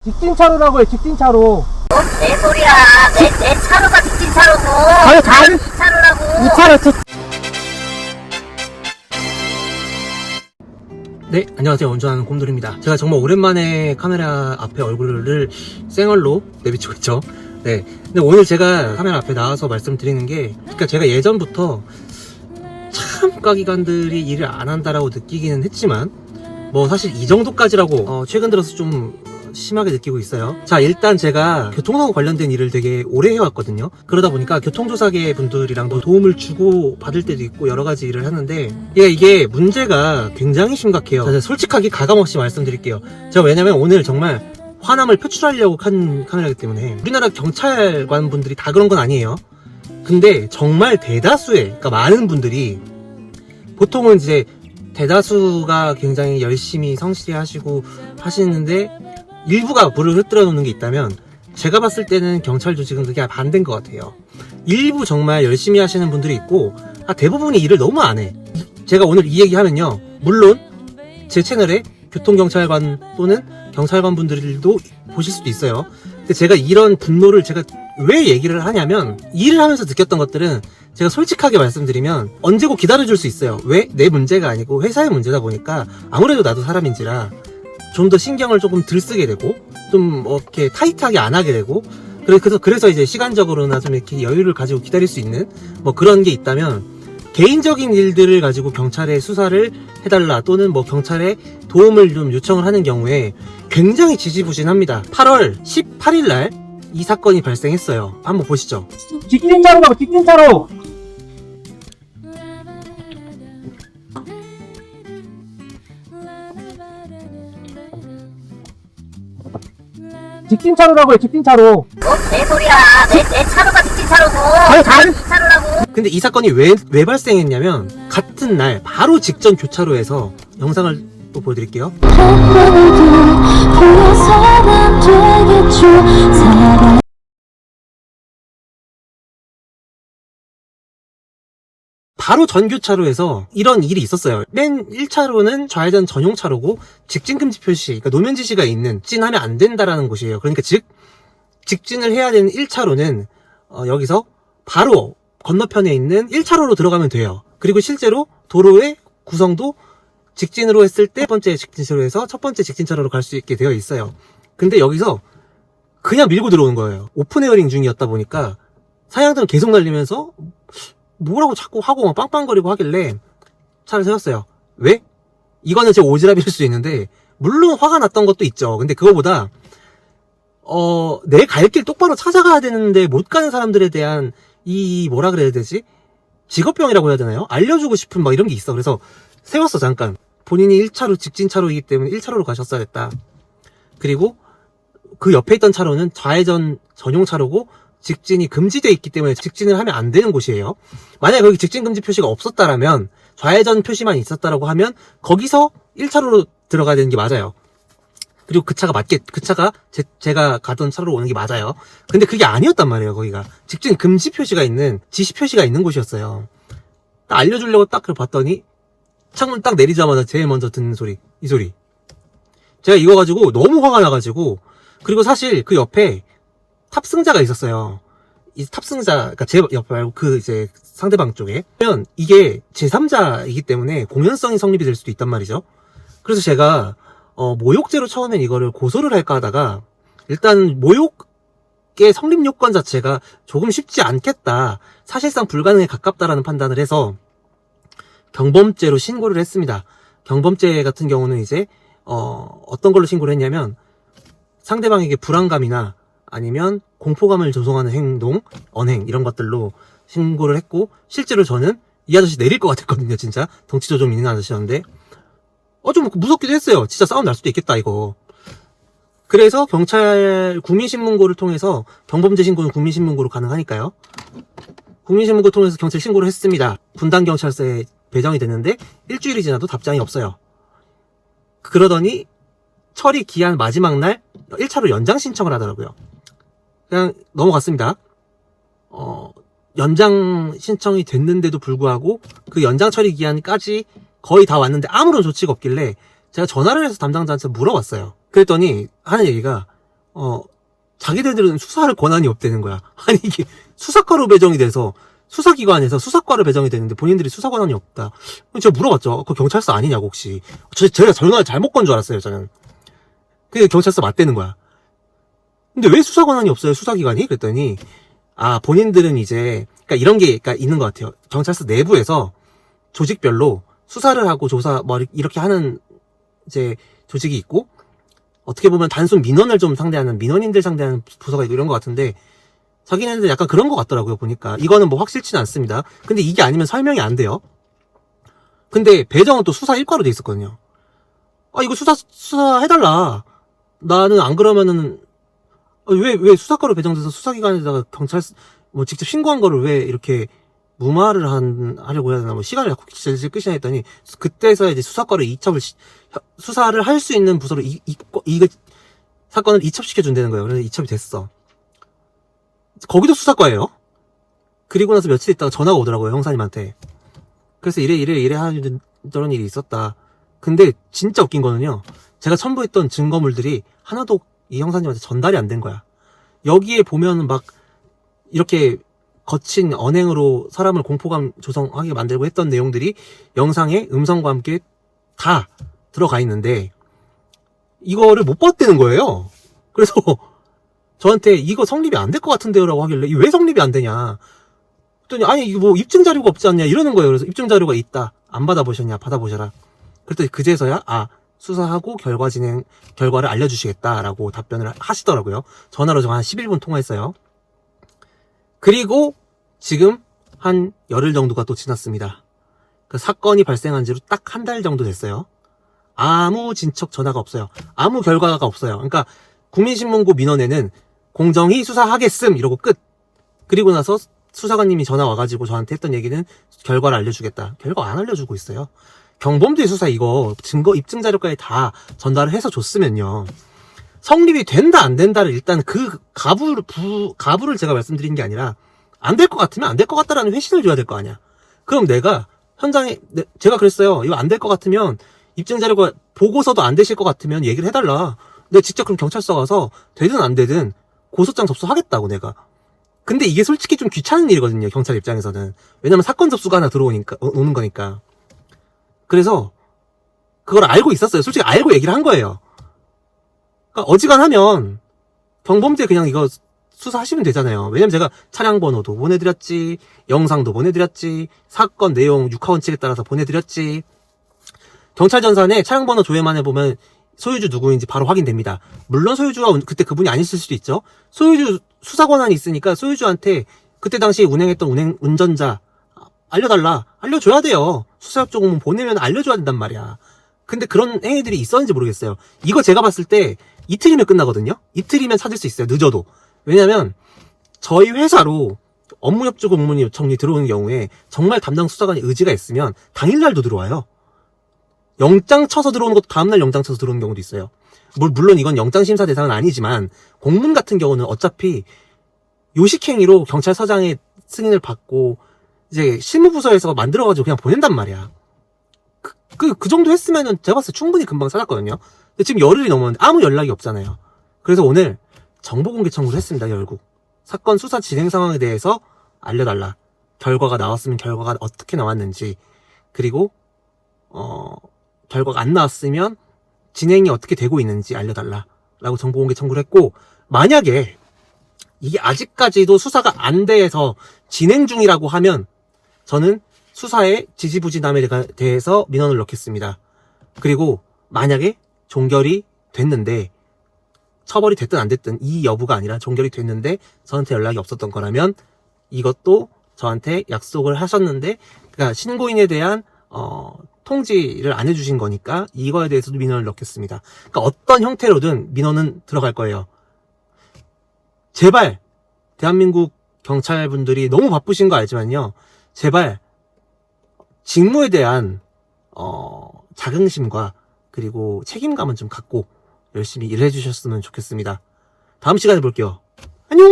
직진차로라고 해, 직진차로. 내 소리야. 내 차로가 직진차로고. 아니, 다른 차로라고. 이 차로, 네, 안녕하세요. 운전하는 곰돌입니다. 제가 정말 오랜만에 카메라 앞에 얼굴을 생얼로 내비치고 있죠. 네. 근데 오늘 제가 카메라 앞에 나와서 말씀드리는 게, 그러니까 제가 예전부터 참 과기관들이 일을 안 한다라고 느끼기는 했지만, 뭐 사실 이 정도까지라고 최근 들어서 좀 심하게 느끼고 있어요. 자, 일단 제가 교통사고 관련된 일을 되게 오래 해왔거든요. 그러다 보니까 교통조사계 분들이랑도 도움을 주고 받을 때도 있고 여러 가지 일을 하는데, 이게 문제가 굉장히 심각해요. 자, 솔직하게 가감없이 말씀드릴게요. 제가 왜냐면 오늘 정말 화남을 표출하려고 한 카메라이기 때문에. 우리나라 경찰관 분들이 다 그런 건 아니에요. 근데 정말 대다수의, 그러니까 많은 분들이, 보통은 이제 대다수가 굉장히 열심히 성실히 하시고 하시는데 일부가 불을 흩뜨려 놓는 게 있다면, 제가 봤을 때는 경찰 조직은 그게 반대인 것 같아요. 일부 정말 열심히 하시는 분들이 있고, 대부분이 일을 너무 안 해. 제가 오늘 이 얘기 하면요, 물론 제 채널에 교통경찰관 또는 경찰관 분들도 보실 수도 있어요. 근데 제가 이런 분노를 제가 왜 얘기를 하냐면, 일을 하면서 느꼈던 것들은 제가 솔직하게 말씀드리면 언제고 기다려줄 수 있어요. 왜? 내 문제가 아니고 회사의 문제다 보니까, 아무래도 나도 사람인지라 좀 더 신경을 조금 덜 쓰게 되고, 좀 이렇게 타이트하게 안 하게 되고, 그래서 이제 시간적으로나 좀 이렇게 여유를 가지고 기다릴 수 있는 뭐 그런 게 있다면, 개인적인 일들을 가지고 경찰에 수사를 해달라 또는 뭐 경찰에 도움을 좀 요청을 하는 경우에 굉장히 지지부진합니다. 8월 18일 날 이 사건이 발생했어요. 한번 보시죠. 직진차로라고, 직진차로. 직진차로라고 해, 직진차로. 내 소리야. 내 차로가 직진차로고. 아니, 다른 차로라고. 근데 이 사건이 왜 발생했냐면, 같은 날 바로 직전 교차로에서, 영상을 또 보여드릴게요. 바로 전교차로에서 이런 일이 있었어요. 맨 1차로는 좌회전 전용 차로고, 직진 금지 표시, 그러니까 노면 지시가 있는, 직진하면 안 된다라는 곳이에요. 그러니까 즉 직진을 해야 되는 1차로는 여기서 바로 건너편에 있는 1차로로 들어가면 돼요. 그리고 실제로 도로의 구성도 직진으로 했을 때 첫 번째 직진차로에서 첫 번째 직진차로로 갈 수 있게 되어 있어요. 근데 여기서 그냥 밀고 들어오는 거예요. 오픈 헤어링 중이었다 보니까 사양들은 계속 날리면서 뭐라고 자꾸 하고 막 빵빵거리고 하길래 차를 세웠어요. 왜? 이거는 제 오지랖일 수 있는데, 물론 화가 났던 것도 있죠. 근데 그거보다 내 갈 길 똑바로 찾아가야 되는데 못 가는 사람들에 대한 이 뭐라 그래야 되지? 직업병이라고 해야 되나요? 알려주고 싶은 막 이런 게 있어. 그래서 세웠어. 잠깐. 본인이 1차로 직진차로이기 때문에 1차로로 가셨어야 했다. 그리고 그 옆에 있던 차로는 좌회전 전용 차로고 직진이 금지되어 있기 때문에 직진을 하면 안 되는 곳이에요. 만약에 거기 직진 금지 표시가 없었다라면, 좌회전 표시만 있었다라고 하면 거기서 1차로로 들어가야 되는 게 맞아요. 그리고 그 차가 제가 가던 차로로 오는 게 맞아요. 근데 그게 아니었단 말이에요. 거기가 직진 금지 표시가 있는, 지시 표시가 있는 곳이었어요. 딱 알려주려고 딱 봤더니 창문 딱 내리자마자 제일 먼저 듣는 소리, 이 소리. 제가 이거 가지고 너무 화가 나가지고, 그리고 사실 그 옆에 탑승자가 있었어요. 이 탑승자, 그러니까 제 옆에 말고 그 이제 상대방 쪽에. 그러면 이게 제3자이기 때문에 공연성이 성립이 될 수도 있단 말이죠. 그래서 제가 모욕죄로 처음엔 이거를 고소를 할까 하다가, 일단 모욕의 성립 요건 자체가 조금 쉽지 않겠다, 사실상 불가능에 가깝다라는 판단을 해서 경범죄로 신고를 했습니다. 경범죄 같은 경우는 이제 어떤 걸로 신고를 했냐면, 상대방에게 불안감이나 아니면 공포감을 조성하는 행동, 언행, 이런 것들로 신고를 했고, 실제로 저는 이 아저씨 내릴 것 같았거든요. 진짜 덩치도 좀 있는 아저씨였는데 좀 무섭기도 했어요. 진짜 싸움 날 수도 있겠다 이거. 그래서 경찰 국민신문고를 통해서, 경범죄 신고는 국민신문고로 가능하니까요, 국민신문고 통해서 경찰 신고를 했습니다. 분당경찰서에 배정이 됐는데 일주일이 지나도 답장이 없어요. 그러더니 처리 기한 마지막 날 1차로 연장 신청을 하더라고요. 그냥 넘어갔습니다. 연장 신청이 됐는데도 불구하고 그 연장 처리 기한까지 거의 다 왔는데 아무런 조치가 없길래 제가 전화를 해서 담당자한테 물어봤어요. 그랬더니 하는 얘기가, 자기들은 수사할 권한이 없다는 거야. 아니, 이게 수사과로 배정이 돼서 수사기관에서 수사과로 배정이 되는데 본인들이 수사 권한이 없다. 제가 물어봤죠. 그 경찰서 아니냐고, 혹시. 제가 전화를 잘못 건 줄 알았어요, 저는. 그게 경찰서 맞대는 거야. 근데 왜 수사 권한이 없어요, 수사기관이? 그랬더니, 본인들은 이제, 그러니까 이런 게 있는 것 같아요. 경찰서 내부에서 조직별로 수사를 하고 조사, 이렇게 하는, 이제, 조직이 있고, 어떻게 보면 단순 민원을 좀 상대하는, 민원인들 상대하는 부서가 있고 이런 것 같은데, 자기네들 약간 그런 것 같더라고요, 보니까. 이거는 뭐 확실치는 않습니다. 근데 이게 아니면 설명이 안 돼요. 근데 배정은 또 수사 1과로 돼 있었거든요. 이거 수사 해달라. 나는 안 그러면은, 왜 수사과로 배정돼서 수사기관에다가 경찰, 직접 신고한 거를 왜 이렇게 무마를 하려고 해야 되나, 시간을 자꾸 질질 끄시나 했더니, 그때서야 이제 수사과를 수사를 할 수 있는 부서로 이거 사건을 이첩시켜준다는 거예요. 그래서 이첩이 됐어. 거기도 수사과예요. 그리고 나서 며칠 있다가 전화가 오더라고요, 형사님한테. 그래서 이래 하는 저런 일이 있었다. 근데 진짜 웃긴 거는요, 제가 첨부했던 증거물들이 하나도 이 형사님한테 전달이 안 된 거야. 여기에 보면 이렇게 거친 언행으로 사람을 공포감 조성하게 만들고 했던 내용들이 영상에 음성과 함께 다 들어가 있는데, 이거를 못 봤다는 거예요. 그래서 저한테 이거 성립이 안 될 것 같은데요 라고 하길래, 이게 왜 성립이 안 되냐 그랬더니, 아니 이거 입증 자료가 없지 않냐 이러는 거예요. 그래서 입증 자료가 있다, 안 받아보셨냐, 받아보셔라. 그랬더니 그제서야 수사하고 결과를 알려주시겠다라고 답변을 하시더라고요. 전화로 한 11분 통화했어요. 그리고 지금 한 열흘 정도가 또 지났습니다. 그 사건이 발생한 지로 딱 한 달 정도 됐어요. 아무 진척 전화가 없어요. 아무 결과가 없어요. 그러니까 국민신문고 민원에는 공정히 수사하겠음 이러고 끝. 그리고 나서 수사관님이 전화 와가지고 저한테 했던 얘기는 결과를 알려주겠다. 결과 안 알려주고 있어요. 경범죄 수사 이거 증거 입증 자료까지 다 전달을 해서 줬으면요, 성립이 된다 안 된다를 일단 그 가부를 제가 말씀드린 게 아니라, 안 될 것 같으면 안 될 것 같다라는 회신을 줘야 될 거 아니야. 그럼 내가 현장에, 제가 그랬어요. 이거 안 될 것 같으면, 입증 자료가 보고서도 안 되실 것 같으면 얘기를 해달라. 내가 직접 그럼 경찰서 가서 되든 안 되든 고소장 접수하겠다고, 내가. 근데 이게 솔직히 좀 귀찮은 일이거든요, 경찰 입장에서는. 왜냐면 사건 접수가 하나 오는 거니까. 그래서 그걸 알고 있었어요. 솔직히 알고 얘기를 한 거예요. 그러니까 어지간하면 경범죄 그냥 이거 수사하시면 되잖아요. 왜냐면 제가 차량 번호도 보내드렸지, 영상도 보내드렸지, 사건 내용 육하원칙에 따라서 보내드렸지. 경찰 전산에 차량 번호 조회만 해보면 소유주 누구인지 바로 확인됩니다. 물론 소유주가 그때 그분이 아니실 수도 있죠. 소유주 수사 권한이 있으니까 소유주한테 그때 당시 운행했던 운전자 알려달라, 알려줘야 돼요. 수사협조 공문 보내면 알려줘야 된단 말이야. 근데 그런 행위들이 있었는지 모르겠어요. 이거 제가 봤을 때 이틀이면 끝나거든요. 이틀이면 찾을 수 있어요, 늦어도. 왜냐면 저희 회사로 업무협조 공문이 요청이 들어오는 경우에 정말 담당 수사관이 의지가 있으면 당일날도 들어와요. 영장 쳐서 들어오는 것도 다음날 영장 쳐서 들어오는 경우도 있어요. 물론 이건 영장심사 대상은 아니지만 공문 같은 경우는 어차피 요식행위로 경찰서장의 승인을 받고 이제 실무부서에서 만들어가지고 그냥 보낸단 말이야. 그 정도 했으면은 제가 봤을 때 충분히 금방 찾았거든요. 근데 지금 열흘이 넘었는데 아무 연락이 없잖아요. 그래서 오늘 정보공개 청구를 했습니다, 결국. 사건 수사 진행 상황에 대해서 알려달라. 결과가 나왔으면 결과가 어떻게 나왔는지, 그리고 결과가 안 나왔으면 진행이 어떻게 되고 있는지 알려달라 라고 정보공개 청구를 했고, 만약에 이게 아직까지도 수사가 안 돼서 진행 중이라고 하면 저는 수사에 지지부진함에 대해서 민원을 넣겠습니다. 그리고 만약에 종결이 됐는데, 처벌이 됐든 안 됐든 이 여부가 아니라 종결이 됐는데 저한테 연락이 없었던 거라면 이것도 저한테 약속을 하셨는데, 그러니까 신고인에 대한 통지를 안 해주신 거니까 이거에 대해서도 민원을 넣겠습니다. 그러니까 어떤 형태로든 민원은 들어갈 거예요. 제발 대한민국 경찰분들이 너무 바쁘신 거 알지만요, 제발 직무에 대한 자긍심과 그리고 책임감은 좀 갖고 열심히 일해 주셨으면 좋겠습니다. 다음 시간에 볼게요. 안녕.